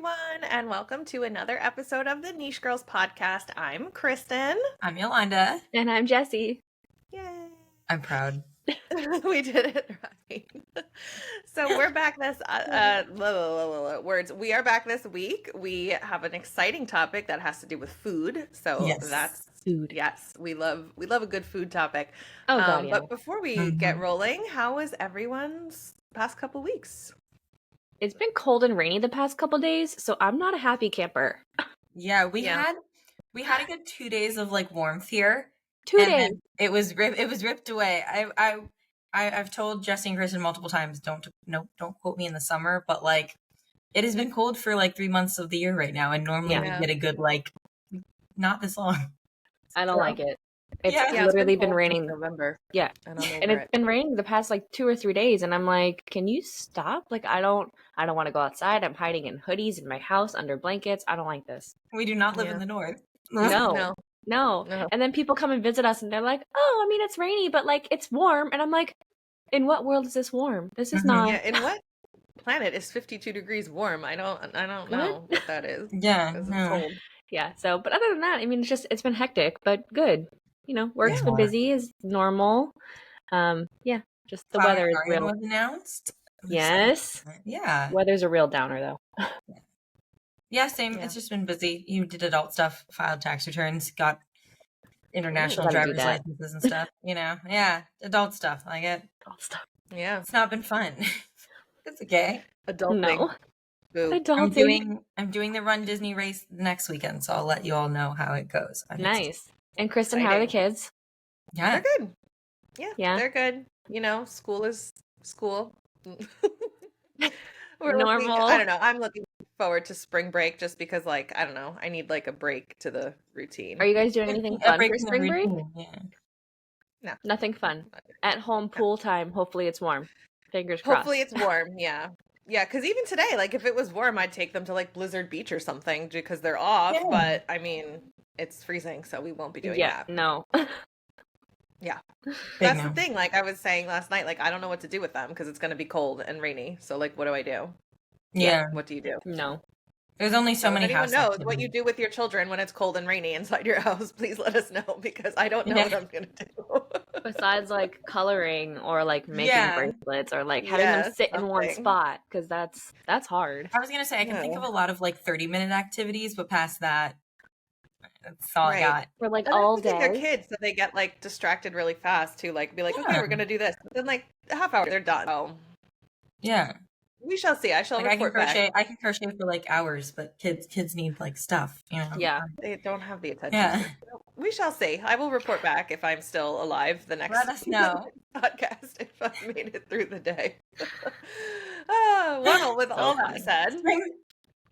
everyone, and welcome to another episode of the Niche Girls podcast. I'm Kristen. I'm Yolanda. And I'm Jessie. Yay. I'm proud. We did it right. So we're back this words. We are back this week. We have an exciting topic that has to do with food. So Yes. that's Food. yes, we love a good food topic. Oh God, yeah. But before we get rolling, how was everyone's past couple weeks? It's been cold and rainy the past couple days, so I'm not a happy camper. Yeah, we had a good 2 days of like warmth here. 2 and days. then it was ripped away. I've told Jessie and Kristen multiple times, don't quote me in the summer, but like it has been cold for like 3 months of the year right now, and normally we get a good like not this long. I don't like it. It's it's literally been cold raining. since November. Yeah. And I'm And over it's been raining the past like 2 or 3 days, and I'm like, can you stop? Like I don't want to go outside. I'm hiding in hoodies in my house under blankets. I don't like this. We do not live Yeah. in the north. No. No. And then people come and visit us and they're like, "Oh, I mean it's rainy, but like it's warm." And I'm like, "In what world is this warm? This is not." Yeah, in what planet is 52 degrees warm? I don't know what that is. Yeah. 'Cause it's No. cold. Yeah, so but other than that, I mean it's been hectic, but good. You know, work's Yeah. been busy as normal. Just the Flower weather is Garden real. was announced. Yes. Yeah. Weather's a real downer though. Yeah, same. Yeah. It's just been busy. You did adult stuff, filed tax returns, got international Gotta do driver's that. licenses and stuff. Yeah, adult stuff. Like it. All stuff. Yeah. It's not been fun. It's okay. Adulting. No. Boo. I'm doing the Run Disney race next weekend, so I'll let you all know how it goes. Nice. And Kristen, how are the kids? Yeah. They're good. Yeah, Yeah. they're good. You know, school is school. Normal. I don't know. I'm looking forward to spring break just because, like, I don't know. I need like a break to the routine. Are you guys doing anything A fun break for from the spring break? routine, Yeah. No. Nothing fun. At home pool time. Hopefully it's warm. Fingers crossed. Hopefully it's warm. Yeah. Yeah, because even today, like, if it was warm, I'd take them to like Blizzard Beach or something because they're off. Yeah. But I mean, it's freezing, so we won't be doing that. No. Yeah. Big That's no. the thing. Like I was saying last night, like I don't know what to do with them because it's going to be cold and rainy. So like, what do I do? Yeah. What do you do? No. There's only so If many anyone house knows activities. what you do with your children when it's cold and rainy inside your house, please let us know because I don't know Yeah. what I'm going to do. Besides like coloring or like making Yeah. bracelets or like having them Yeah, sit in one something. spot because that's hard. I was gonna say I can think Yeah. of a lot of like 30-minute activities, but past that, that's all Right. I got. For like And all I think they're day. kids, so they get like distracted really fast to like be like, okay, Yeah. we're going to do this. But then like a half hour, they're done. So Yeah. we shall see. I shall Like I can report back. crochet. I can crochet for like hours, but kids need like stuff. You know. Yeah. They don't have the attention. Yeah. We shall see. I will report back if I'm still alive the next Let us know. podcast if I made it through the day. Well, with all that said,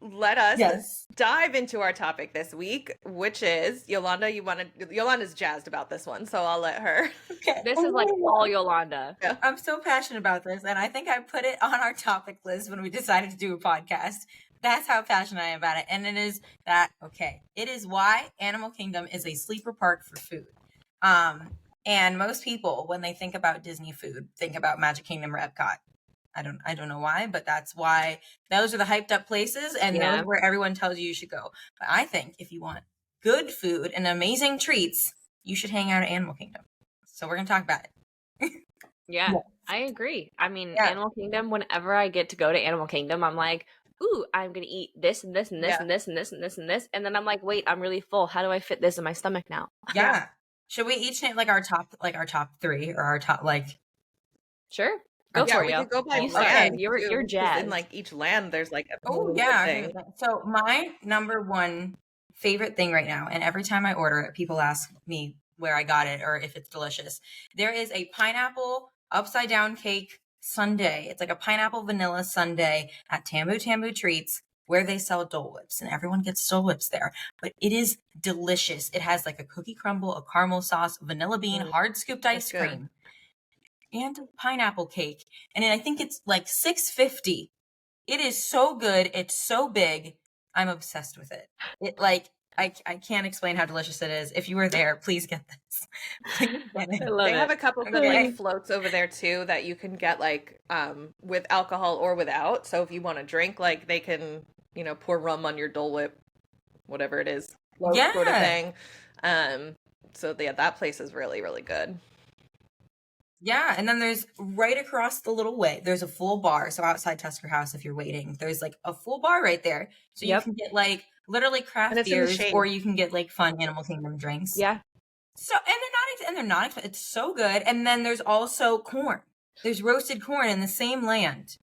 let us Yes. dive into our topic this week, which is Yolanda. Yolanda's jazzed about this one, so I'll let her. Okay. This is like all Yolanda. I'm so passionate about this, and I think I put it on our topic list when we decided to do a podcast. That's how passionate I am about it, and it is that okay. It is why Animal Kingdom is a sleeper park for food. And most people, when they think about Disney food, think about Magic Kingdom or Epcot. I don't know why, but that's why those are the hyped up places, and Yeah. those are where everyone tells you should go. But I think if you want good food and amazing treats, you should hang out at Animal Kingdom. So we're gonna talk about it. Yeah, Yeah. I agree. I mean, Yeah. Animal Kingdom, whenever I get to go to Animal Kingdom, I'm like, ooh, I'm going to eat this and this and this Yeah. and this and this and this and this. And then I'm like, wait, I'm really full. How do I fit this in my stomach now? Yeah. Should we each name like our top three or our top like? Sure. Go Yeah, for we it, yo. could go by You start. land. You're too, 'cause jazzed. in like each land, there's like a Oh whole yeah. thing. So my number one favorite thing right now, and every time I order it, people ask me where I got it or if it's delicious. There is a pineapple upside down cake sundae. It's like a pineapple vanilla sundae at Tambu Tambu Treats where they sell Dole Whips, and everyone gets Dole Whips there. But it is delicious. It has like a cookie crumble, a caramel sauce, vanilla bean, hard scooped ice good. cream, and a pineapple cake. And I think it's like $6.50. It is so good. It's so big. I'm obsessed with it. It like I can't explain how delicious it is. If you were there, please get this. Please get it. I love They it. have a couple of Okay. like floats over there too that you can get like with alcohol or without. So if you want to drink, like they can pour rum on your Dole Whip, whatever it is, sort of Yeah. thing. So yeah, that place is really, really good. Yeah, and then there's right across the little way, there's a full bar. So outside Tusker House, if you're waiting, there's like a full bar right there. So you Yep. can get like literally And craft it's in the beers, shade. or you can get like fun Animal Kingdom drinks. Yeah. So they're not it's so good. And then there's also corn. There's roasted corn in the same land.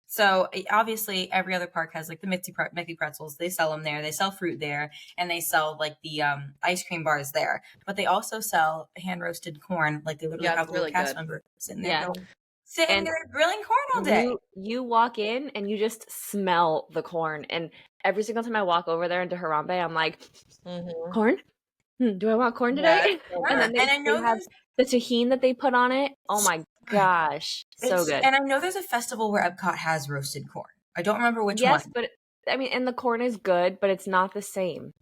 So obviously every other park has like the Mickey pretzels. They sell them there. They sell fruit there, and they sell like the ice cream bars there. But they also sell hand roasted corn. Like they literally Yeah, have it's little really cast good. members sitting there, Yeah. sitting And there grilling corn all day. You walk in and you just smell the corn. And every single time I walk over there into Harambe, I'm like, Mhm. corn? Do I want corn Yeah, today? it's so Yeah, And then good. and I know they have the tahini that they put on it. Oh my gosh. So good. And I know there's a festival where Epcot has roasted corn. I don't remember which Yes, one. but I mean, and the corn is good, but it's not the same.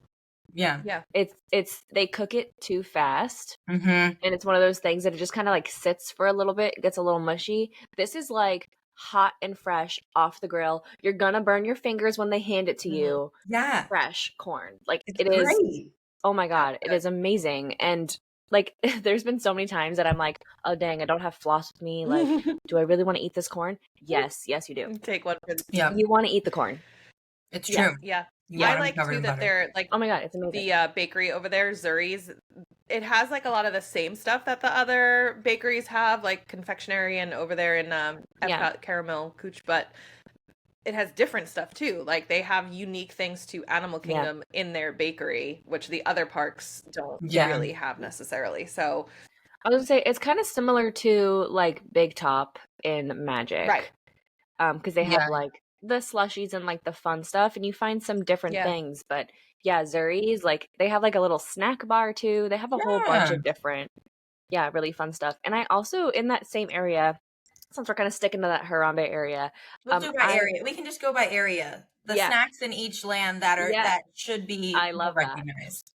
Yeah. Yeah. It's they cook it too fast. Mm-hmm. And it's one of those things that it just kind of like sits for a little bit, gets a little mushy. This is like hot and fresh off the grill. You're gonna burn your fingers when they hand it to you. Yeah. Fresh corn. Like It's it is. great. Oh my God, it good. is amazing. And like there's been so many times that I'm like, oh dang, I don't have floss with me. Like, do I really want to eat this corn? Yes, you do. Take one for Yeah. You want to eat the corn. It's Yeah. true. Yeah. You I want 'em like covered too in that butter. they're like Oh my God, it's amazing. the bakery over there, Zuri's. It has like a lot of the same stuff that the other bakeries have, like confectionery and over there in Epcot Yeah. Caramel Cooch, but it has different stuff too. Like they have unique things to Animal Yeah. Kingdom in their bakery, which the other parks don't Yeah. really have necessarily. So I was gonna say it's kind of similar to like Big Top in Magic. right. Because they have Yeah. like the slushies and like the fun stuff, and you find some different Yeah. things. But yeah, Zuri's, like they have like a little snack bar too. They have a whole bunch Yeah. of different, really fun stuff. And I also in that same area, since we're kind of sticking to that Harambe area, We'll do by area. We can just go by area. The Yeah. snacks in each land that are Yeah. that should be I love that. recognized.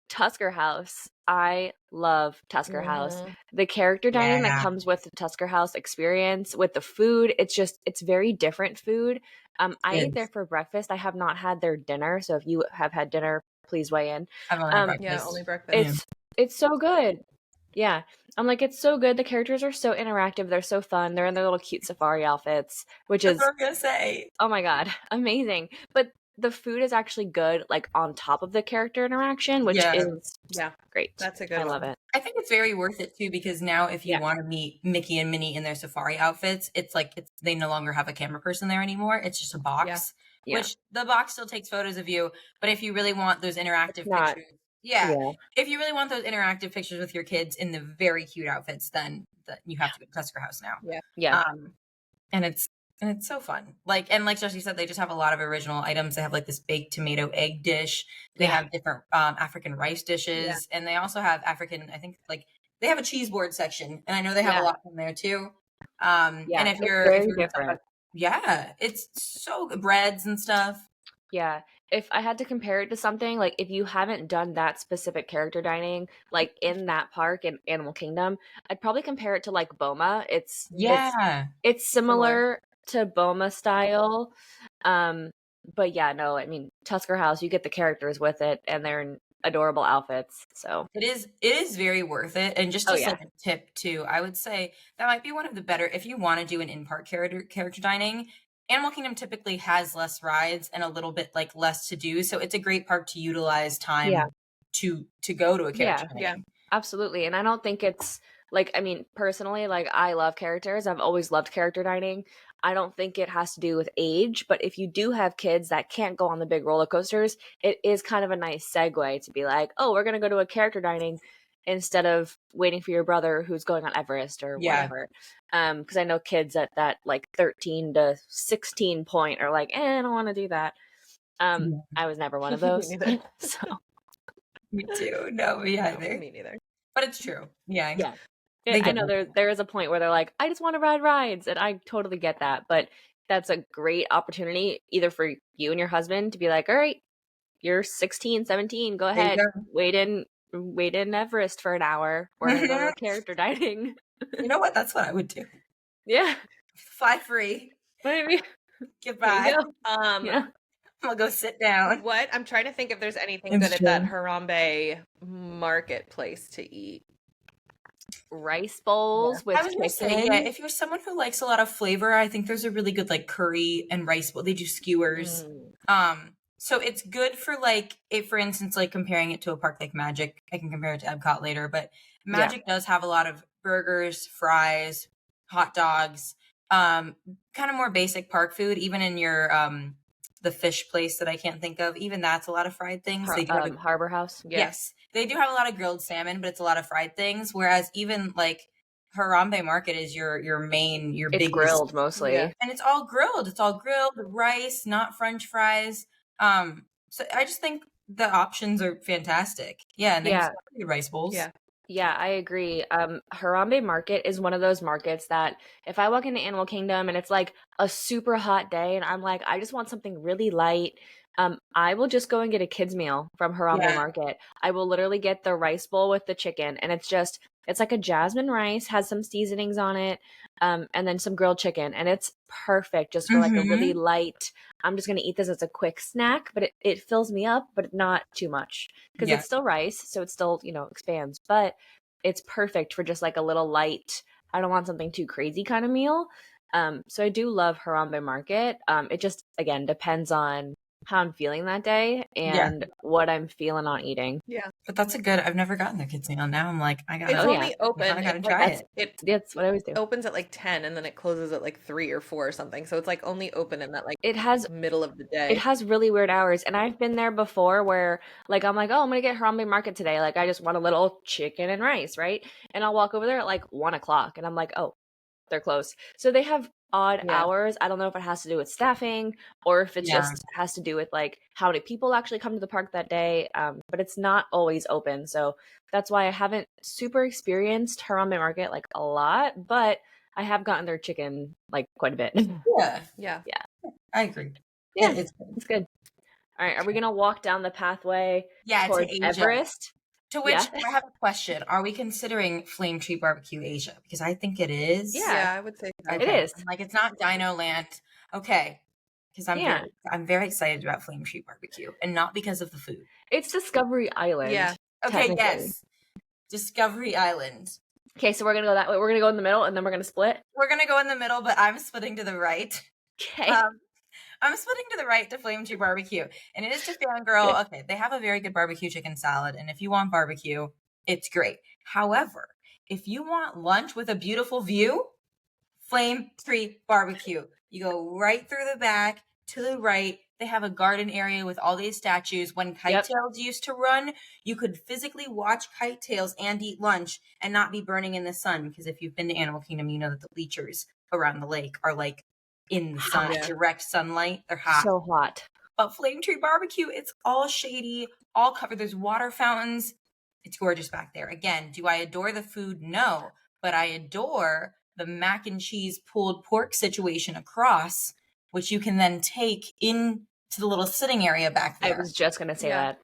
Tusker House. I love Tusker House. Mhm. The character dining that Yeah. comes with the Tusker House experience, with the food, it's very different food. I It ate there is. for breakfast. I have not had their dinner, so if you have had dinner, please weigh in. I've only had Yeah, breakfast. only breakfast. It's so good. Yeah. I'm like, it's so good. The characters are so interactive. They're so fun. They're in their little cute safari outfits, which That's is, what I'm gonna say. oh my God, amazing. But the food is actually good, like on top of the character interaction, which Yeah. is Yeah, great. that's a good I one. love it. I think it's very worth it too, because now if you Yeah. want to meet Mickey and Minnie in their safari outfits, it's like they no longer have a camera person there anymore. It's just a box, Yeah. which the box still takes photos of you. But if you really want those interactive not- pictures, if you really want those interactive pictures with your kids in the very cute outfits, then you have to go to Tusker House now. Yeah. And it's so fun. Like Jessie said, they just have a lot of original items. They have like this baked tomato egg dish. They Yeah. have different African rice dishes, and they also have African. I think like they have a cheese board section, and I know they have a lot from there too. And if it's you're very different. it's so good. Breads and stuff. Yeah. If I had to compare it to something, like if you haven't done that specific character dining, like in that park in Animal Kingdom, I'd probably compare it to like Boma. It's similar to Boma style. But yeah, no, I mean Tusker House, you get the characters with it and they're in adorable outfits. So it is very worth it. And just as like a tip too, I would say that might be one of the better, if you want to do an in-park character dining. Animal Kingdom typically has less rides and a little bit like less to do, so it's a great park to utilize time to go to a character dining. Yeah, absolutely. And I don't think it's like, I mean, personally, like I love characters. I've always loved character dining. I don't think it has to do with age, but if you do have kids that can't go on the big roller coasters, it is kind of a nice segue to be like, oh, we're going to go to a character dining instead of waiting for your brother who's going on Everest or whatever. Because I know kids at that like 13 to 16 point are like, I don't want to do that. I was never one of those. So me too. No, me either. Me neither. But it's true. Yeah. I know there is a point where they're like, I just want to ride rides, and I totally get that. But that's a great opportunity either for you and your husband to be like, all right, you're 16, 17, go ahead, wait in Everest for an hour. We're gonna go to character dining. You know what? That's what I would do. Yeah. Fly free. Maybe. Goodbye. I'll go sit down. What? I'm trying to think if there's anything It's good at that true. Harambe marketplace to eat. Rice bowls I with was gonna say, chicken. yeah, if you're someone who likes a lot of flavor, I think there's a really good like curry and rice bowl. They do skewers. So it's good for like if, for instance, like comparing it to a park like Magic. I can compare it to Epcot later, but Magic does have a lot of burgers, fries, hot dogs, kind of more basic park food. Even in your the fish place that I can't think of, even that's a lot of fried things. They do have Harbor House. Yeah. Yes, they do have a lot of grilled salmon, but it's a lot of fried things. Whereas even like Harambe Market is your main, your It's biggest grilled mostly. Yeah. and it's all grilled. It's all grilled rice, not French fries. So I just think the options are fantastic. Yeah, and they have some good rice bowls. Yeah. Yeah, I agree. Harambe Market is one of those markets that if I walk into Animal Kingdom and it's like a super hot day and I'm like, I just want something really light, I will just go and get a kid's meal from Harambe Yeah. Market. I will literally get the rice bowl with the chicken, and it's like a jasmine rice, has some seasonings on it, and then some grilled chicken, and it's perfect just for like a really light, I'm just going to eat this as a quick snack, but it fills me up, but not too much because Yeah. it's still rice, so it still, expands, but it's perfect for just like a little light, I don't want something too crazy kind of meal. So I do love Harambe Market. It just, again, depends on how I'm feeling that day and what I'm feeling on eating. Yeah. But that's a good. I've never gotten their kids meal. Now I'm like, I gotta. It's only open. I gotta It's try like, it. That's what I always do. opens at like 10 and then it closes at like 3 or 4 or something. So it's like only open in that like It has middle of the day. It has really weird hours, and I've been there before where like I'm like, oh, I'm gonna get Harambe Market today. Like I just want a little chicken and rice, right? And I'll walk over there at like 1 o'clock, and I'm like, oh, they're closed. So they have odd hours. I don't know if it has to do with staffing or if it just has to do with like how many people actually come to the park that day. But it's not always open, so that's why I haven't super experienced Harambe Market like a lot, but I have gotten their chicken like quite a bit. Yeah. I agree. Yeah, it's good. All right, are we gonna walk down the pathway towards to Asia. Everest? To which I have a question. Are we considering Flame Tree Barbecue Asia? Because I think it is. Yeah, I would say so. It is. Like it's not Dino Land. Okay. Because I'm very excited about Flame Tree Barbecue. And not because of the food. It's Discovery Island. Yeah. Okay, yes. Discovery Island. Okay, so we're gonna go that way. We're gonna go in the middle and then we're gonna split. We're gonna go in the middle, but I'm splitting to the right. Okay. I'm splitting to the right to Flame Tree Barbecue. And it is to Fangirl. Okay, they have a very good barbecue chicken salad. And if you want barbecue, it's great. However, if you want lunch with a beautiful view, Flame Tree Barbecue. You go right through the back to the right. They have a garden area with all these statues. When Kite Tails used to run, you could physically watch Kite Tails and eat lunch and not be burning in the sun. Because if you've been to Animal Kingdom, you know that the bleachers around the lake are like in the sun, direct sunlight. They're hot. So hot. But Flame Tree Barbecue, it's all shady, all covered. There's water fountains. It's gorgeous back there. Again, do I adore the food? No. But I adore the mac and cheese pulled pork situation across, which you can then take into the little sitting area back there. I was just gonna say that.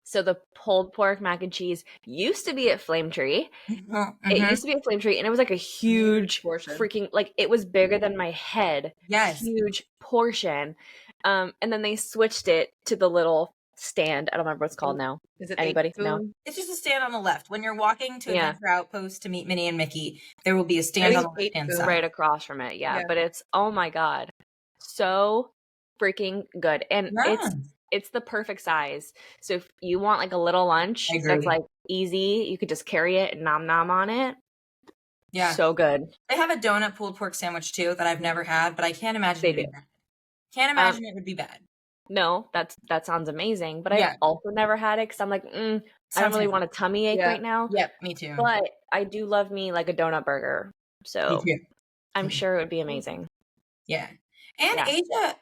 So the pulled pork mac and cheese used to be at Flame Tree. It used to be at Flame Tree, and it was like a huge freaking, like it was bigger than my head. Yes. Huge portion. And then they switched it to the little stand. I don't remember what it's called now. Is it anybody? No. It's just a stand on the left. When you're walking to Adventure Outpost to meet Minnie and Mickey, there will be a stand on the left-hand side. Right across from it. Yeah. But it's, oh my God, so freaking good. And it's the perfect size. So if you want like a little lunch that's like easy, you could just carry it and nom nom on it. Yeah. So good. They have a donut pulled pork sandwich too that I've never had, but I can't imagine it would be bad. Can't imagine it would be bad. No, that sounds amazing. But I've also never had it because I'm like, I don't really want a tummy ache right now. Yep, me too. But I do love me like a donut burger. So I'm sure it would be amazing. Yeah. And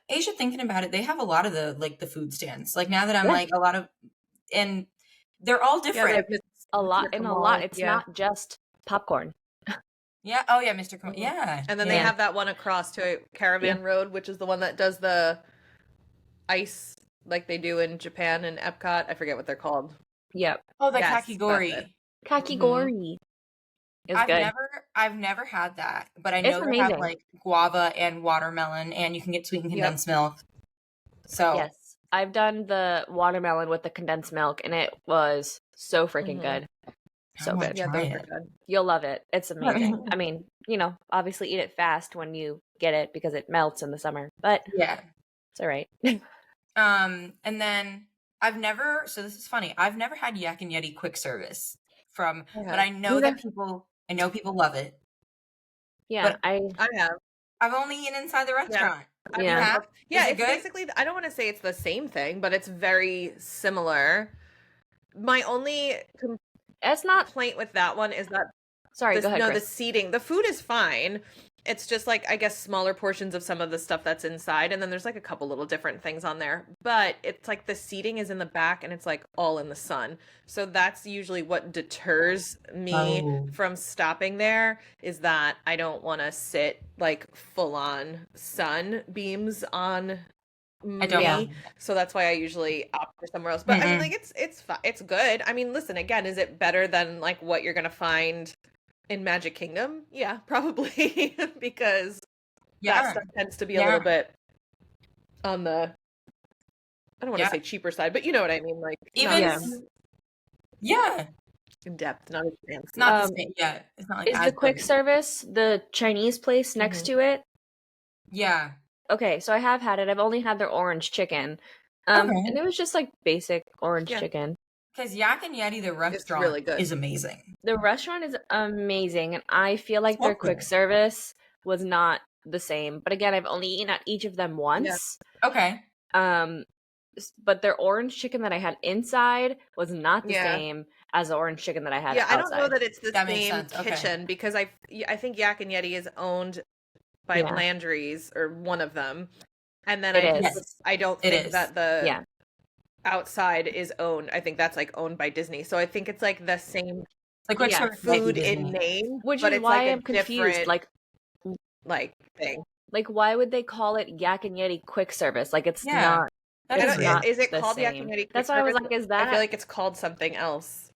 Asia, thinking about it, they have a lot of the food stands. Like now that I'm like a lot of, and they're all different. A lot. It's not just popcorn. Yeah. Oh yeah, Mr. Kamal. Yeah. And then they have that one across to Caravan Road, which is the one that does the ice like they do in Japan and Epcot. I forget what they're called. Yep. Oh, the kakigori. Kakigori. I've never had that, but I know they have like guava and watermelon, and you can get sweetened condensed milk. So Yes. I've done the watermelon with the condensed milk, and it was so freaking good. I So want good. to Yeah, try those are it. good. You'll love it. It's amazing. I mean, obviously eat it fast when you get it because it melts in the summer, but Yeah. it's all right. And then so this is funny. I've never had Yak and Yeti quick service but I know Neither. I know people love it. Yeah, But I have. I've only eaten inside the restaurant. I've Yeah. had both. Yeah, Is it it's good? basically, I don't want to say it's the same thing, but it's very similar. My only it's not. complaint with that one is that Sorry, go ahead, the Chris. seating, the food is fine. It's just like, I guess, smaller portions of some of the stuff that's inside, and then there's like a couple little different things on there. But it's like the seating is in the back and it's like all in the sun. So that's usually what deters me from stopping there, is that I don't want to sit like full on sun beams on I don't me. want it. So that's why I usually opt for somewhere else. But I mean, like, it's good. I mean, listen, again, is it better than like what you're gonna find in Magic Kingdom? Yeah, probably. Because that stuff tends to be a little bit on the, I don't want to say cheaper side, but you know what I mean, like Even not in depth, not as fancy. It's not the same. Yeah, it's not like Is the quick service the Chinese place next to it? Yeah. Okay, so I have had it. I've only had their orange chicken. And it was just like basic orange chicken. Because Yak and Yeti, the restaurant, really good. is amazing. The restaurant is amazing, and I feel like their quick service was not the same. But again, I've only eaten at each of them once. Yeah. Okay. But their orange chicken that I had inside was not the same as the orange chicken that I had outside. I don't know that it's the same kitchen, because I think Yak and Yeti is owned by Landry's, or one of them. And then I don't think that the outside is owned. I think that's like owned by Disney. So I think it's like the same food in name, which but is it's why like I'm confused. Like thing. Like, why would they call it Yak and Yeti quick service? Like, it's not. Is it called Yak and Yeti quick That's why I was like, is that? I feel like it's called something else.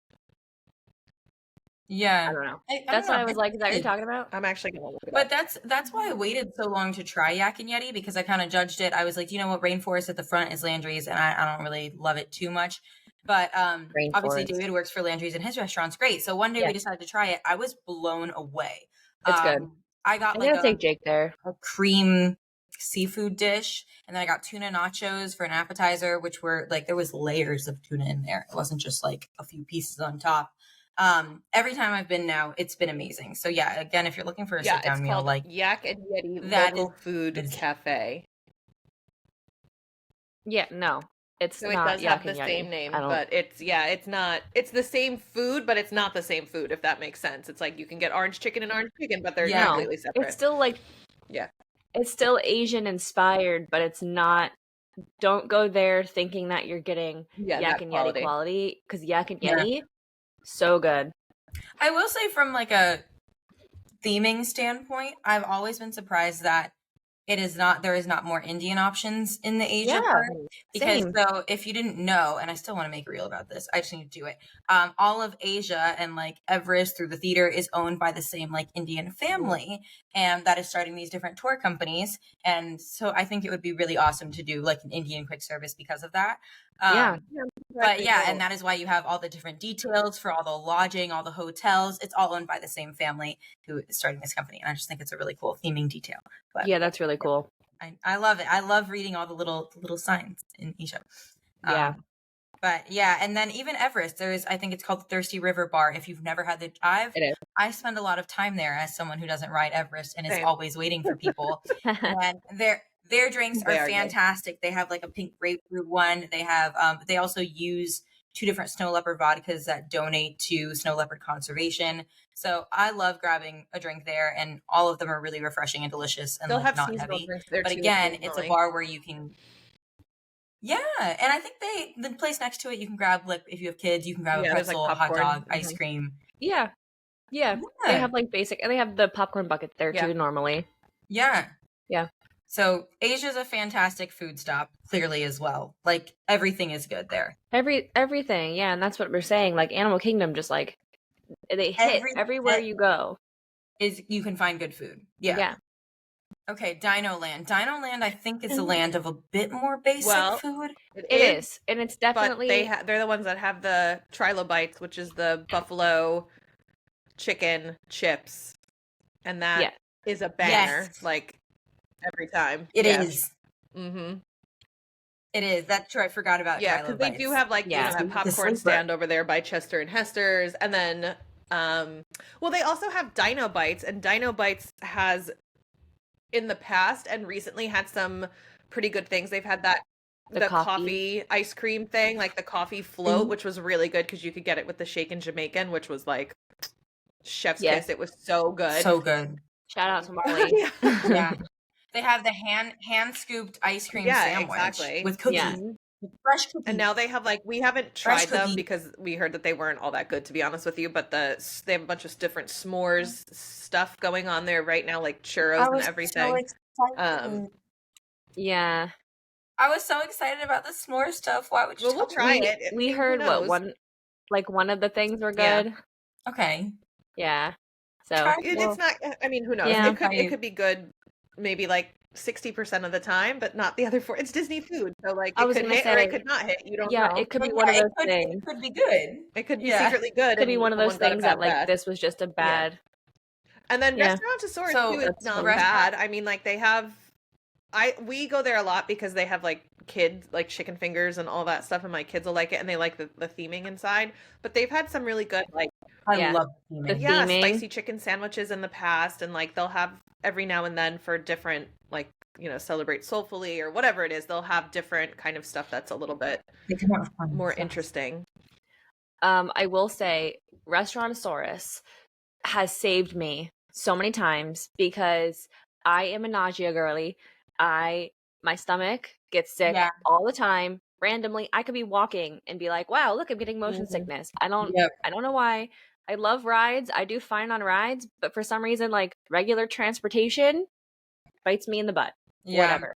Yeah, I don't know. That's why I was like, is that what you're talking about? I'm actually gonna look it But up. that's why I waited so long to try Yak and Yeti, because I kind of judged it. I was like, you know what, Rainforest at the front is Landry's, and I don't really love it too much. But obviously David works for Landry's and his restaurant's great. So one day we decided to try it. I was blown away. It's good. I got I'm gonna take Jake there. A cream seafood dish, and then I got tuna nachos for an appetizer, which were like, there was layers of tuna in there. It wasn't just like a few pieces on top. Every time I've been now, it's been amazing. So yeah, again, if you're looking for a sit down meal, like Yak and Yeti Local Food Cafe. Yeah, no, it's so not. It does have the same name, but it's not. It's the same food, but it's not the same food. If that makes sense, it's like you can get orange chicken and orange chicken, but they're completely separate. It's still like it's still Asian inspired, but it's not. Don't go there thinking that you're getting Yak and Yeti quality, because Yak and Yeti. So good. I will say, from like a theming standpoint, I've always been surprised that there is not more Indian options in the Asia part. Because so if you didn't know, and I still want to make a reel about this, I just need to do it. All of Asia and like Everest through the theater is owned by the same like Indian family, and that is starting these different tour companies. And so I think it would be really awesome to do like an Indian quick service because of that. But and that is why you have all the different details for all the lodging, all the hotels. It's all owned by the same family who is starting this company. And I just think it's a really cool theming detail. But yeah, that's really cool. I love it. I love reading all the little signs in Asia. Yeah. But yeah, and then even Everest, I think it's called the Thirsty River Bar. If you've never had I spend a lot of time there as someone who doesn't ride Everest and is always waiting for people. And their drinks are fantastic. They have like a pink grapefruit one. They have they also use 2 different snow leopard vodkas that donate to snow leopard conservation. So I love grabbing a drink there, and all of them are really refreshing and delicious and like not heavy. But again, it's a bar where you can and I think the place next to it, you can grab, like, if you have kids, you can grab a pretzel, like hot dog, ice cream. Yeah. They have like basic, and they have the popcorn bucket there too normally. Yeah. So Asia's a fantastic food stop, clearly, as well. Like, everything is good there. Everything, and that's what we're saying. Like, Animal Kingdom, just like they hit everywhere you go. You can find good food. Yeah. Okay, Dino Land. Dino Land, I think, is a land of a bit more basic Well, food. It is. And it's but definitely they're the ones that have the trilobites, which is the buffalo chicken chips, and that is a banger. Yes. Like every time. It is. Mm-hmm. It is. That's true. I forgot about Yeah, because they do have like that popcorn stand over there by Chester and Hester's, and then well, they also have Dino Bites, and Dino Bites has in the past and recently had some pretty good things. They've had that the coffee ice cream thing, like the coffee float, which was really good because you could get it with the shaken Jamaican, which was like chef's kiss. It was so good. So good. Shout out to Marley. Yeah. They have the hand scooped ice cream sandwich with cookies. Yeah. With fresh cookies. And now they have like, we haven't tried them because we heard that they weren't all that good, to be honest with you, but they have a bunch of different s'mores stuff going on there right now, like churros and everything. So yeah. I was so excited about the s'more stuff. Why would you we'll try it. We heard one of the things were good. Yeah. Okay. Yeah. So it's not, I mean, who knows? Yeah, it could be good maybe like 60% of the time, but not the other 4. It's Disney food, so like it could hit or it could not hit. You don't know. It could be one of those things. It could be good. It could be secretly good. It could be one of those things that like this was just a bad. Yeah. And then Restaurantosaurus too is not bad. I mean, like they have. We go there a lot because they have like kids like chicken fingers and all that stuff, and my kids will like it, and they like the theming inside. But they've had some really good like I love the theming. Spicy chicken sandwiches in the past, and like they'll have every now and then for different like Celebrate Soulfully or whatever it is, they'll have different kind of stuff that's a little bit more interesting. I will say Restaurantosaurus has saved me so many times because I am a nausea girly. My stomach gets sick all the time. Randomly, I could be walking and be like, "Wow, look, I'm getting motion sickness." I don't know why. I love rides. I do fine on rides, but for some reason, like regular transportation bites me in the butt. Yeah. Whatever.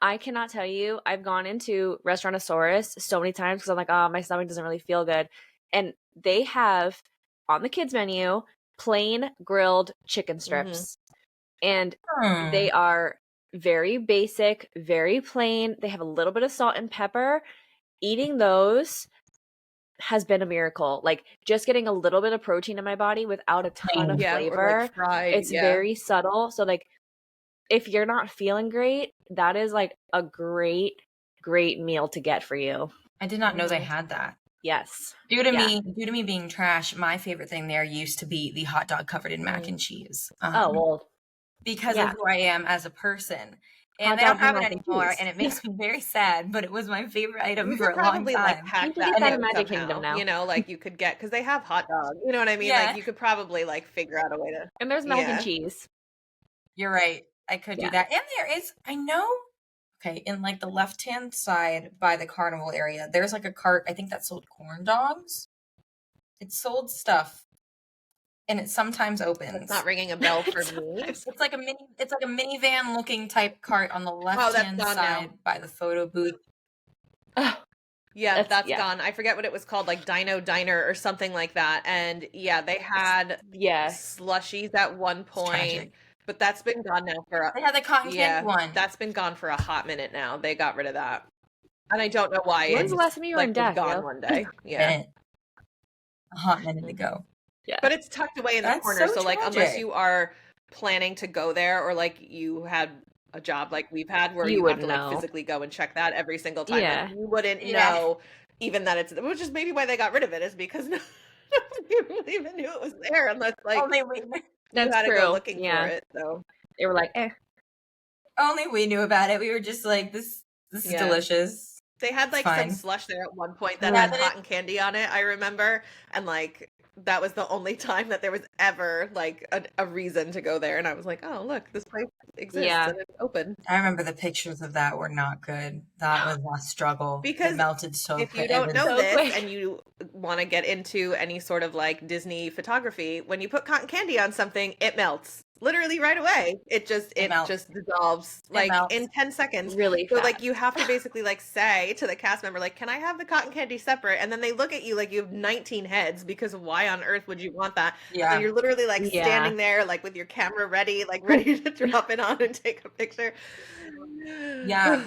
I cannot tell you. I've gone into Restaurantosaurus so many times because I'm like, oh, my stomach doesn't really feel good. And they have on the kids menu plain grilled chicken strips. And they are very basic, very plain. They have a little bit of salt and pepper. Eating those has been a miracle. Like just getting a little bit of protein in my body without a ton of flavor. Like fried, it's very subtle. So like if you're not feeling great, that is like a great meal to get for you. I did not know they had that. Yes. Due to me being trash, my favorite thing there used to be the hot dog covered in mac and cheese. Because of who I am as a person. And they don't have it anymore, and it makes me very sad, but it was my favorite item for a long time. Like hack that in Magic Kingdom now. Like you could get, because they have hot dogs, you know what I mean? Like you could probably like figure out a way to. And there's mac and cheese. You're right. I could do that. And there is, I know, in like the left-hand side by the carnival area, there's like a cart, I think that sold corn dogs. It sold stuff. And it sometimes opens. It's not ringing a bell for me. It's like a minivan looking type cart on the left hand side by the photo booth. Yeah, that's gone. I forget what it was called, like Dino Diner or something like that. And they had slushies at one point, but that's been gone now for. They had the cotton candy one. That's been gone for a hot minute now. They got rid of that, and I don't know why. When's the last time you were in Death? Gone one day. Yeah, a hot minute ago. Yeah. But it's tucked away in the corner, so like unless you are planning to go there or like you had a job like we've had where you have to like physically go and check that every single time, like, you wouldn't know even that it's, which is maybe why they got rid of it, is because nobody even knew it was there unless like only we had to go looking for it. So they were like, only we knew about it. We were just like, this is delicious. They had like some slush there at one point that had cotton candy on it, I remember, and like that was the only time that there was ever like a reason to go there. And I was like, oh, look, this place exists and it's open. I remember the pictures of that were not good. That was a struggle. Because it melted so quick. If you don't know this and you want to get into any sort of like Disney photography, when you put cotton candy on something, it melts. literally right away. It just dissolves like melts. in 10 seconds. Really So fast. like you have to basically like say to the cast member, like, can I have the cotton candy separate? And then they look at you like you have 19 heads, because why on earth would you want that? And Yeah. then you're literally like Yeah. standing there like with your camera ready, like ready to drop it on and take a picture. Yeah.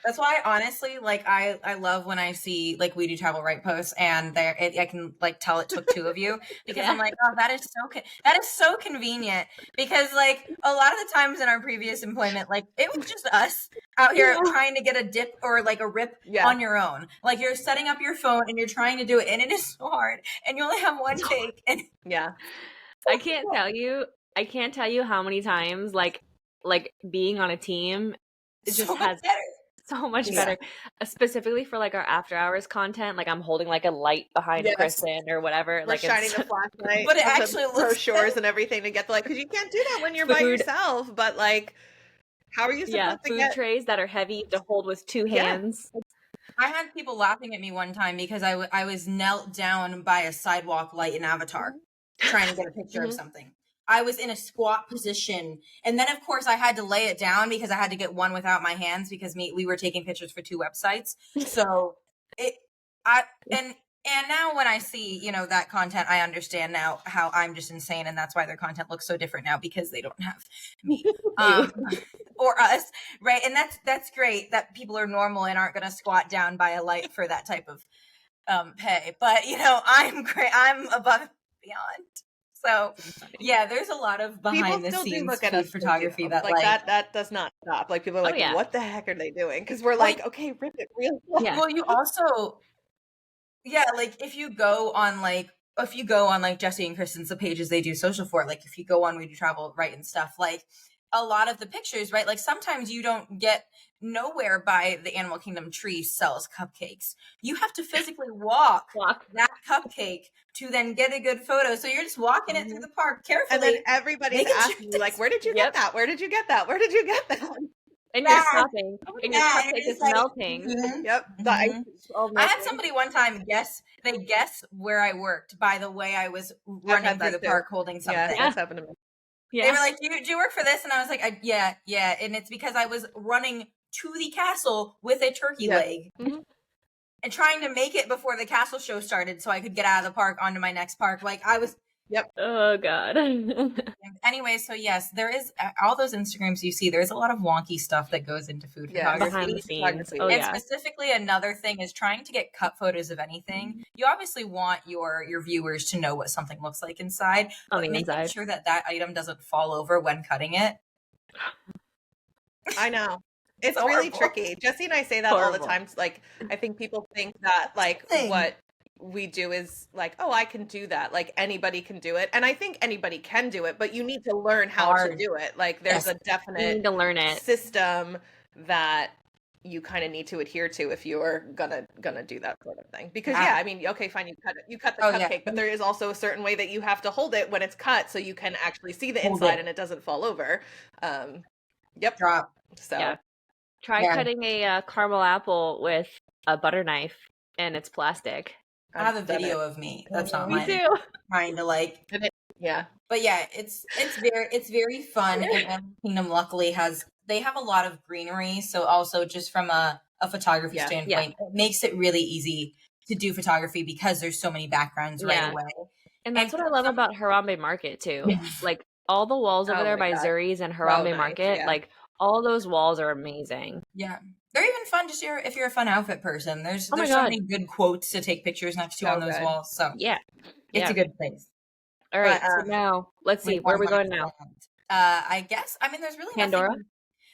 That's why, honestly, like I love when I see like We Do Travel Right posts, and I can like tell it took two of you, because Yeah. I'm like, oh, that is so convenient, because like a lot of the times in our previous employment, like it was just us out here trying to get a dip or like a rip on your own. Like you're setting up your phone and you're trying to do it, and it is so hard, and you only have one take. And yeah, I can't tell you how many times like being on a team, it just so much has better. so much better, specifically for like our after hours content. Like I'm holding like a light behind Kristen or whatever. We're like shining it's the flashlight, But it on the actually looks brochures good. and everything to get the, like, because you can't do that when you're by Food. yourself. But like, how are you supposed to food get trays that are heavy to hold with two hands. I had people laughing at me one time because I was knelt down by a sidewalk light in Avatar trying to get a picture of something. I was in a squat position, and then of course I had to lay it down because I had to get one without my hands, because we were taking pictures for two websites. So and now when I see, you know, that content, I understand now how I'm just insane, and that's why their content looks so different now, because they don't have me or us, right? And that's great that people are normal and aren't going to squat down by a light for that type of pay. But you know, I'm great. I'm above and beyond. So yeah, there's a lot of behind the scenes food photography that like that does not stop. Like people are like, what the heck are they doing? Because we're like, okay, rip it real. Well, you also, like if you go on like Jessie and Kristen's, the pages they do social for, like if you go on We Do Travel Right and stuff, like a lot of the pictures, right? Like sometimes you don't get nowhere by the Animal Kingdom tree sells cupcakes. You have to physically walk that cupcake to then get a good photo. So you're just walking it through the park carefully. And then everybody's asking you, like, where did you get that? Where did you get that? Where did you get that? And you're stopping, and your cupcake is like, melting. I had somebody one time guess where I worked by the way I was running through the park holding something. Yeah, that's happened to me. They were like, do you work for this? And I was like, yeah. And it's because I was running to the castle with a turkey leg and trying to make it before the castle show started so I could get out of the park onto my next park. Like I was. Oh God. Anyway, so yes, there is all those Instagrams you see. There's a lot of wonky stuff that goes into food photography. Behind the scenes. And specifically, another thing is trying to get cut photos of anything. You obviously want your viewers to know what something looks like inside, but making sure that item doesn't fall over when cutting it. I know. It's really tricky. Jessie and I say that all the time. Like, I think people think that like what we do is like, oh, I can do that. Like anybody can do it. And I think anybody can do it, but you need to learn how to do it. Like there's a definite you need to learn it. system that you kind of need to adhere to if you're gonna do that sort of thing. Because I mean, okay, fine, you cut the cupcake, but there is also a certain way that you have to hold it when it's cut so you can actually see the inside and it doesn't fall over. Drop. So try cutting a caramel apple with a butter knife and it's plastic. I have a video of me. That's not mine. Me too. Trying to like, but yeah, it's very fun. And Animal Kingdom luckily have a lot of greenery, so also just from a photography standpoint, it makes it really easy to do photography because there's so many backgrounds right away. And that's what I love about Harambe Market too. Like all the walls over there by Zuri's and Harambe Market, like all those walls are amazing. Yeah. They're even fun just if you're a fun outfit person. There's so many good quotes to take pictures next to on those walls. So it's a good place. All right, so now let's see where are we going now. I guess there's really Pandora.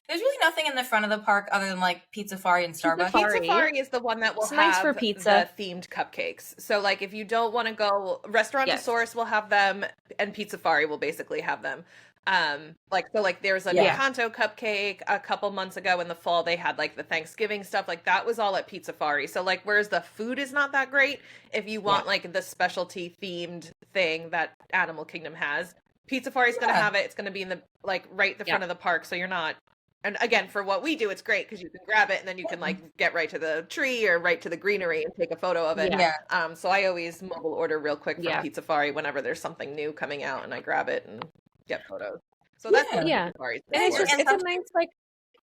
There's really nothing in the front of the park other than like Pizzafari and Starbucks. Pizzafari is the one that will have for pizza. The themed cupcakes. So like if you don't want to go, Restaurantosaurus will have them and Pizzafari will basically have them. There's a Encanto cupcake a couple months ago in the fall. They had like the Thanksgiving stuff, like that was all at Pizzafari. So like whereas the food is not that great, if you want like the specialty themed thing that Animal Kingdom has, Pizzafari is going to have it. It's going to be in the right the front of the park, so you're not. And again, for what we do, it's great because you can grab it and then you can like get right to the tree or right to the greenery and take a photo of it. So I always mobile order real quick from Pizzafari whenever there's something new coming out, and I grab it and get photos. So that's what Yeah. Pizza Fari's And it's for. just, it's a nice, like,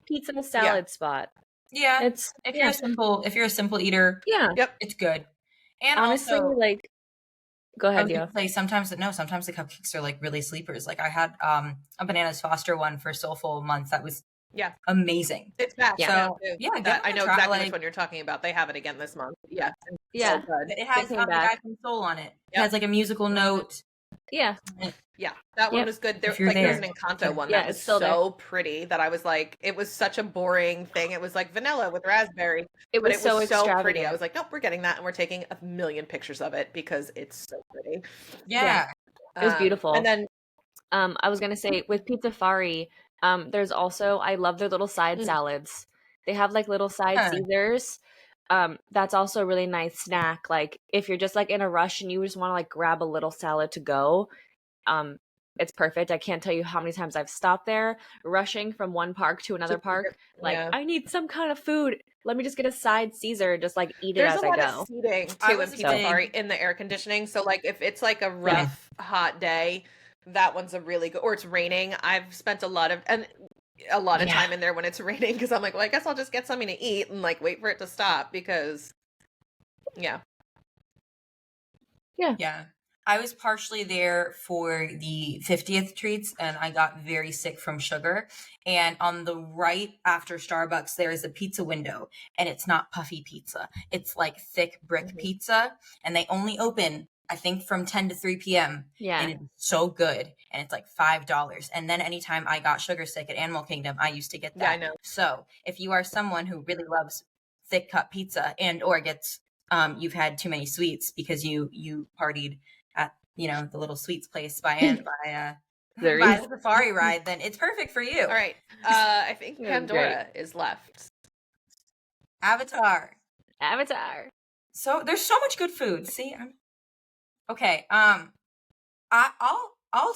pizza salad spot. Yeah. It's, If you're a simple eater, Yep. it's good. And honestly, also, like, go I ahead, was Dio. gonna say sometimes the cupcakes are like really sleepers. Like I had a Bananas Foster one for Soulful month that was amazing. It's back. Yeah. now, So too. yeah, That, I know try, exactly like, which one you're talking about. They have it again this month. Yeah. Yeah. So good. it has came the back. guy from Soul on it. It Yep. has like a musical note. Yeah. Yeah, that one Yep. was good. There, If you're like, there's there. an Encanto one Yeah, that was it's still so pretty that I was like, it was such a boring thing. It was like vanilla with raspberry, It but was it so was so pretty. extravagant. I was like, nope, we're getting that, and we're taking a million pictures of it because it's so pretty. Yeah. It was beautiful. And then I was gonna say with Pizza Fari, there's also, I love their little side salads. They have like little side Caesars. That's also a really nice snack. Like if you're just like in a rush and you just want to like grab a little salad to go, it's perfect. I can't tell you how many times I've stopped there, rushing from one park to another park. Like I need some kind of food. Let me just get a side Caesar and just like eat it there's as a I lot go. of seating I too in was Pizza saying- Fari in the air conditioning. So like if it's like a rough hot day, that one's a really good. Or it's raining. I've spent a lot of time in there when it's raining because I'm like, well, I guess I'll just get something to eat and like wait for it to stop because Yeah. I was partially there for the 50th treats and I got very sick from sugar. And on the right after Starbucks, there is a pizza window and it's not puffy pizza. It's like thick brick pizza and they only open, I think, from 10 to 3 p.m. Yeah. And it's so good. And it's like $5. And then anytime I got sugar sick at Animal Kingdom, I used to get that. Yeah, I know. So if you are someone who really loves thick cut pizza and or gets you've had too many sweets because you partied at the little sweets place by the safari ride, then it's perfect for you. all right. I think That was Pandora is left. Avatar. So there's so much good food. See, okay. I'll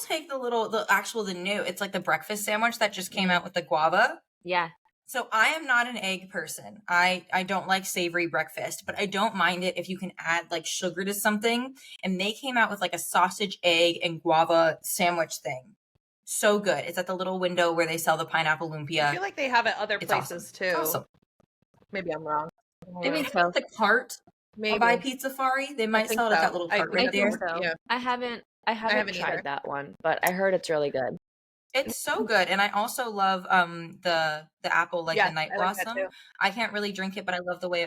take the new. It's like the breakfast sandwich that just came out with the guava. Yeah. So I am not an egg person. I don't like savory breakfast, but I don't mind it if you can add like sugar to something. And they came out with like a sausage, egg, and guava sandwich thing. So good. It's at the little window where they sell the pineapple lumpia. I feel like they have it other It's places too. Awesome. Maybe I'm wrong. Maybe so. The cart Maybe by Pizza Fari. They might think sell it at so. that little cart right I there. think so. Yeah. I haven't haven't tried either. that one, but I heard it's really good. It's so good, and I also love the apple, like the night I like that blossom. too. I can't really drink it, but I love the way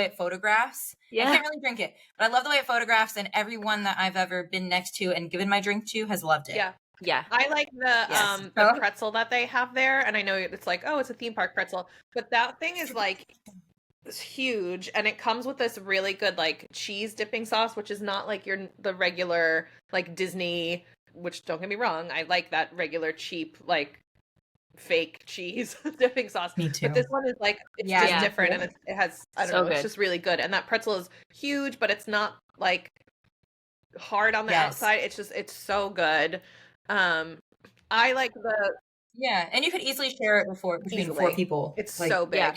it photographs. I Yeah. can't really drink it, but I love the way it photographs, and everyone that I've ever been next to and given my drink to has loved it. Yeah. Yeah. I like the Yes. pretzel that they have there, and I know it's like, oh, it's a theme park pretzel, but that thing is like it's huge, and it comes with this really good like cheese dipping sauce, which is not like the regular like Disney. Which, don't get me wrong, I like that regular cheap like fake cheese dipping sauce. Me too. But this one is like it's Yeah, just different, and it has I don't So know, it's good. just really good. And that pretzel is huge, but it's not like hard on the Yes. outside. It's so good. I like the Yeah, and you could easily share it between 4 people. It's Like, so big. yeah.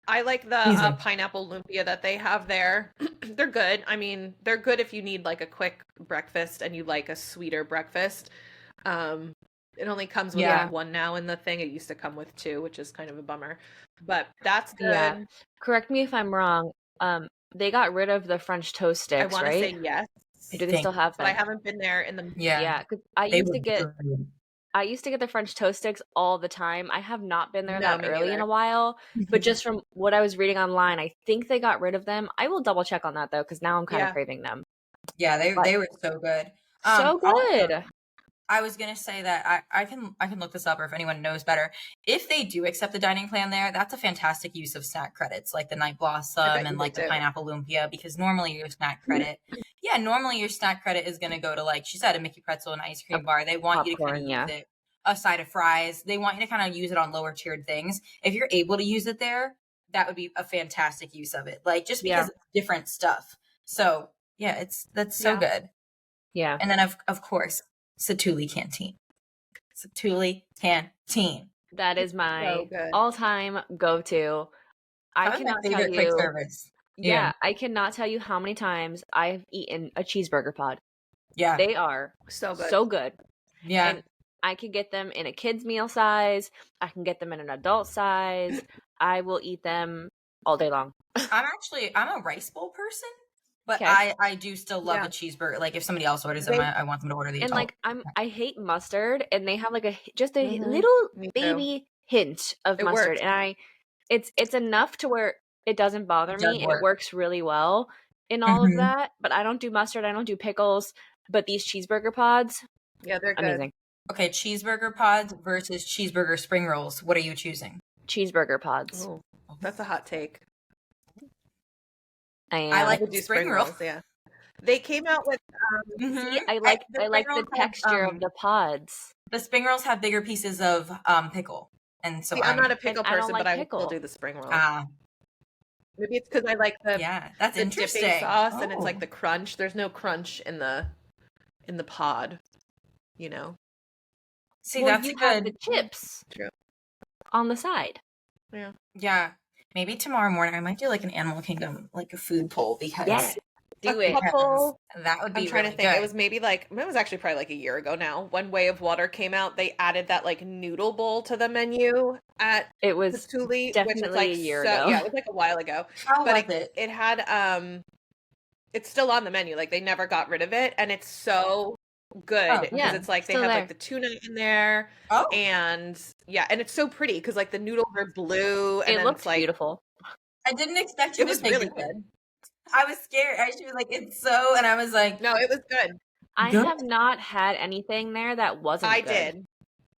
I like the Easily. pineapple lumpia that they have there. They're good. I mean, they're good if you need like a quick breakfast and you like a sweeter breakfast. It only comes with Yeah. like one now in the thing. It used to come with 2, which is kind of a bummer. But that's good. Yeah. Correct me if I'm wrong. They got rid of the French toast I sticks, want to right? say yes, Do they still have but I them? haven't been there in the Yeah, because I they used were to get good. the French toast sticks all the time. I have not been there No, that me early in neither. a while, but just from what I was reading online, I think they got rid of them. I will double check on that though, because now I'm kind of Yeah. craving them. Yeah, they were so good. So good. Also, I was gonna say that I can look this up, or if anyone knows better, if they do accept the dining plan there, that's a fantastic use of snack credits, like the night blossom bet you and like do the too. pineapple lumpia, because normally your snack credit, is gonna go to, like she said, a Mickey pretzel and ice cream bar. They want you to kind of Popcorn, use it, a side of fries. They want you to kind of use it on lower tiered things. If you're able to use it there, that would be a fantastic use of it. Like just because it's different stuff. So yeah, that's so good. Yeah. And then of course, Satuli Canteen. Satuli Canteen. That is my So good. all-time go-to. I Probably my cannot tell favorite quick you. service. Yeah, I cannot tell you how many times I've eaten a cheeseburger pod. Yeah. They are So good. so good. Yeah. And I could get them in a kid's meal size. I can get them in an adult size. I will eat them all day long. I'm a rice bowl person, but Okay. I do still love Yeah. a cheeseburger. Like if somebody else orders them, I want them to order the And adult. like I hate mustard, and they have like just a Mhm. little Me too. baby hint of It mustard, works. and it's enough to where it doesn't bother It does me, and it work. works really well in all of Mhm. that. But I don't do mustard, I don't do pickles, but these cheeseburger pods, Yeah, they're good. amazing. Okay, cheeseburger pods versus cheeseburger spring rolls. What are you choosing? Cheeseburger pods. Oh, that's a hot take. I like would do spring rolls. Yeah. They came out with See, I like the texture of the pods. The spring rolls have bigger pieces of pickle, and so I'm not a pickle and I don't person, like but I would pickle. still do the spring roll. Maybe Maybe it's because I like the that's the interesting. dipping sauce, and it's like Oh. the crunch. There's no crunch in the pod, you know. See, Well, that's you a have the good. chips True. on the side. Yeah. Yeah, maybe tomorrow morning I might do like an Animal Kingdom, like a food poll, because Yes, do A it. couple- that would be I'm trying really to think. good. It was maybe like it was actually probably like a year ago now. When Way of Water came out, they added that like noodle bowl to the menu at It was Patchouli, which is definitely like a year so, ago. Yeah, it was like a while ago. How But was it? it had it's still on the menu. Like they never got rid of it, and it's so good Oh, because yeah, it's like they still have there. like the tuna in there, Oh, and yeah, and it's so pretty because like the noodles are blue, and It then looked it's like beautiful. I didn't expect you it to was say really good. good. I was scared. I was like, it's so, and I was like, No, it was good. I Good? have not had anything there that wasn't I good. did.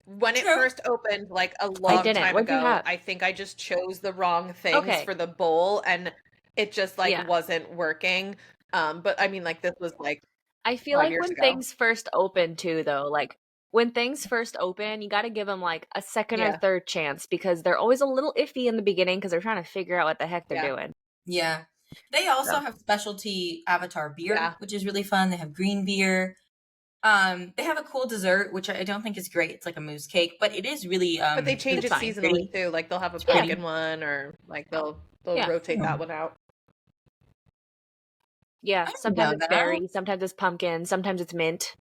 When it True. first opened, like a long didn't. time What'd you ago, have? I think I just chose the wrong things Okay. for the bowl, and it just like Yeah. wasn't working. But I mean, like this was like I feel 5 like years when ago. things first open too, though, like when things first open, you got to give them like a second or Yeah. third chance because they're always a little iffy in the beginning because they're trying to figure out what the heck they're Yeah. doing. yeah. They also So. have specialty Avatar beer, Yeah. which is really fun. They have green beer. They have a cool dessert, which I don't think is great. It's like a mousse cake, but it is really. But they change it it's fine. seasonally too. Like they'll have a pretty. pumpkin one, or like they'll Yeah. rotate that one out. Yeah, I didn't sometimes know it's that. berry, sometimes it's pumpkin, sometimes it's mint.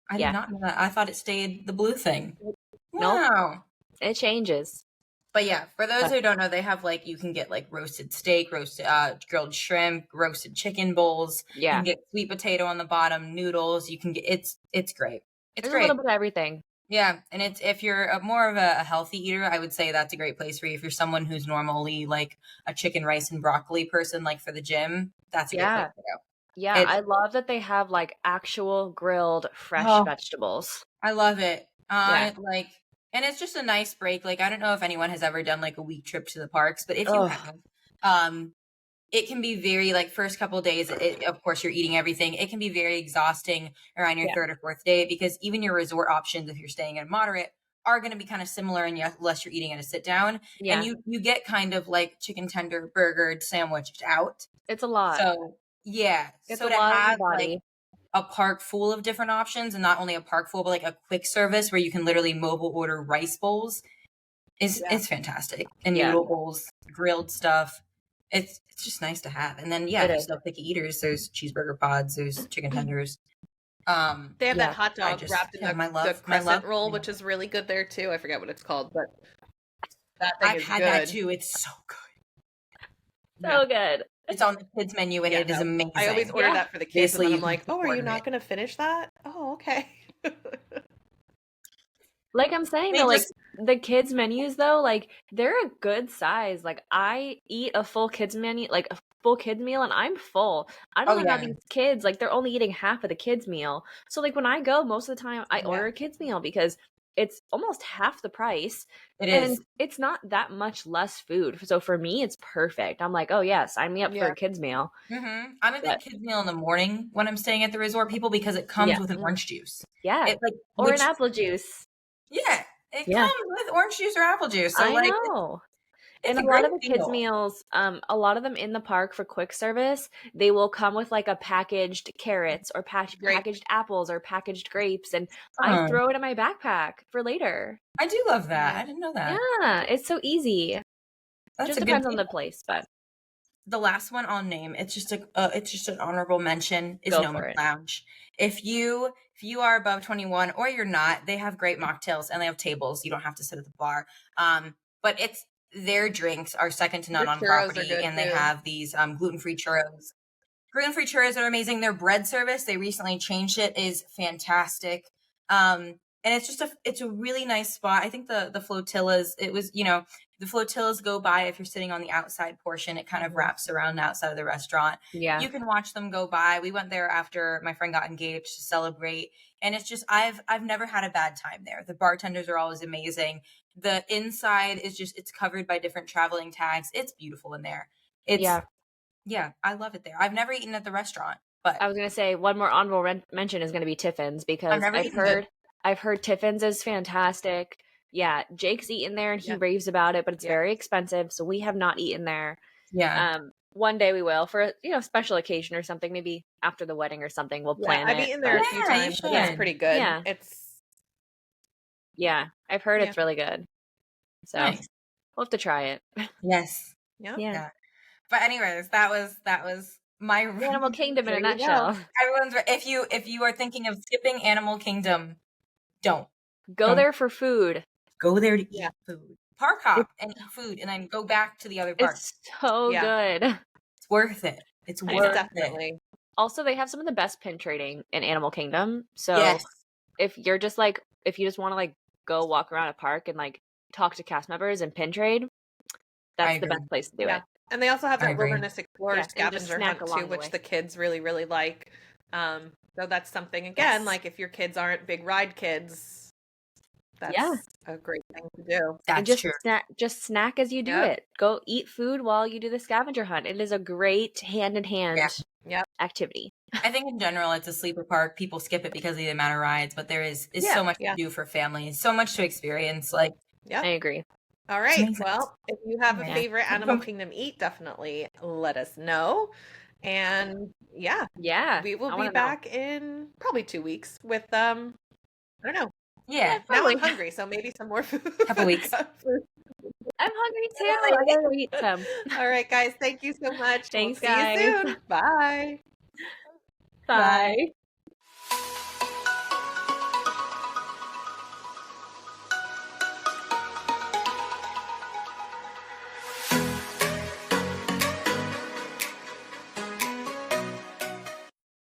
I Yeah. did not know that. I thought it stayed the blue thing. Nope. Wow. It changes. But yeah, for those who don't know, they have like you can get like roasted steak, roasted grilled shrimp, roasted chicken bowls. You Yeah. can get sweet potato on the bottom, noodles. You can get it's great. It's There's great. a little bit of everything. Yeah, and it's if you're more of a healthy eater, I would say that's a great place for you. If you're someone who's normally like a chicken, rice, and broccoli person, like for the gym, that's a good place to go. Yeah, I love that they have like actual grilled fresh vegetables. I love it. Yeah. Like, and it's just a nice break. Like, I don't know if anyone has ever done like a week trip to the parks, but if you have, it can be very like first couple of days. Of course, you're eating everything. It can be very exhausting around your third or fourth day because even your resort options, if you're staying at moderate, are going to be kind of similar, and unless you're eating at a sit down, Yeah. and you get kind of like chicken tender, burger, sandwiched out. It's a lot. So yeah, It's so a to lot on have your body. like a park full of different options, and not only a park full, but like a quick service where you can literally mobile order rice bowls is it's fantastic. And noodle bowls, grilled stuff. It's just nice to have. And then if you're still picky eaters, there's cheeseburger pods, there's chicken tenders. They have that hot dog just- wrapped in yeah, the crescent roll, which is really good there too. I forget what it's called, but that thing I've is had good. that too. It's so good. So good. It's on the kids menu and it is amazing. I always order that for the kids, Basically, and then you I'm like, can "Oh, are you order not it. going to finish that? Oh, okay." Like I'm saying, They though, like just- the kids menus, though, like they're a good size. Like I eat a full kids menu, like a full kids meal, and I'm full. I don't know how these kids, like they're only eating half of the kids meal. So like when I go, most of the time I order a kids meal because it's almost half the price. It is. And it's not that much less food. So for me, it's perfect. I'm like, oh yeah, sign me up for a kids meal. Mm-hmm. I'm a big kids meal in the morning when I'm staying at the resort, people, because it comes with an orange juice. Yeah. It, like, Or an apple juice. Yeah. It comes with orange juice or apple juice. So I like know. it's And a lot of the kids meals, a lot of them in the park for quick service, they will come with like a packaged carrots or packaged apples or packaged grapes, and I throw it in my backpack for later. I do love that. I didn't know that. Yeah, it's so easy. That's Just a depends good on the place, but the last one I'll name, it's just an honorable mention, is Go Nomad for it. Lounge. If you are above 21 or you're not, they have great mocktails and they have tables. You don't have to sit at the bar. But their drinks are second to none Their on churros are property, good, and they too. have these gluten-free churros. Gluten-free churros are amazing. Their bread service, they recently changed it, is fantastic. And it's a really nice spot. I think the flotillas, it was, the flotillas go by if you're sitting on the outside portion. It kind of wraps around the outside of the restaurant. Yeah. You can watch them go by. We went there after my friend got engaged to celebrate. And it's just, I've never had a bad time there. The bartenders are always amazing. The inside is just, it's covered by different traveling tags. It's beautiful in there. Yeah, I love it there. I've never eaten at the restaurant, but I was going to say one more honorable mention is going to be Tiffin's, because never I've eaten there. heard Tiffin's is fantastic. Yeah, Jake's eaten there and he Yeah. raves about it, but it's Yeah. very expensive, so we have not eaten there. Yeah. One day we will, for a special occasion or something, maybe after the wedding or something. We'll plan I've it. eaten there a few Yeah, you times, but it's should. pretty good. Yeah. I've heard it's really good. So Nice. we'll have to try it. Yes. Yeah. Yeah. But anyways, that was my Animal Kingdom in a There you go. nutshell. everyone's if you are thinking of skipping Animal Kingdom, don't Go there for food. go there to eat Yeah. food. Park hop and eat food, and then go back to the other parks. It's so Yeah. good. It's worth it. It's I worth know. it. Definitely. Also, they have some of the best pin trading in Animal Kingdom. So Yes. if you just want to go walk around a park and talk to cast members and pin trade, that's the agree. best place to do Yeah. it. And they also have I that agree. Wilderness Explorer Yeah, and just scavenger snack hunt along too, the which way. the kids really, really like. So that's something, again, Yes. like if your kids aren't big ride kids, that's Yeah. a great thing to do. That's And just true. snack as you do Yep. it. Go eat food while you do the scavenger hunt. It is a great hand-in-hand Yep. activity. I think in general it's a sleeper park. People skip it because of the amount of rides, but there is Yeah, so much yeah. to do for families, so much to experience. Like, Yep. I agree. All right. amazing. Well, if you have a Yeah. favorite Animal Kingdom eat, definitely let us know. And yeah, Yeah. we will I be wanna know. back in probably 2 weeks with I don't know. yeah. Now Probably. I'm hungry, so maybe some more food. Couple weeks. I'm hungry too. I gotta go eat some. All right, guys. Thank you so much. Thanks, we'll see guys. you soon. Bye. Bye.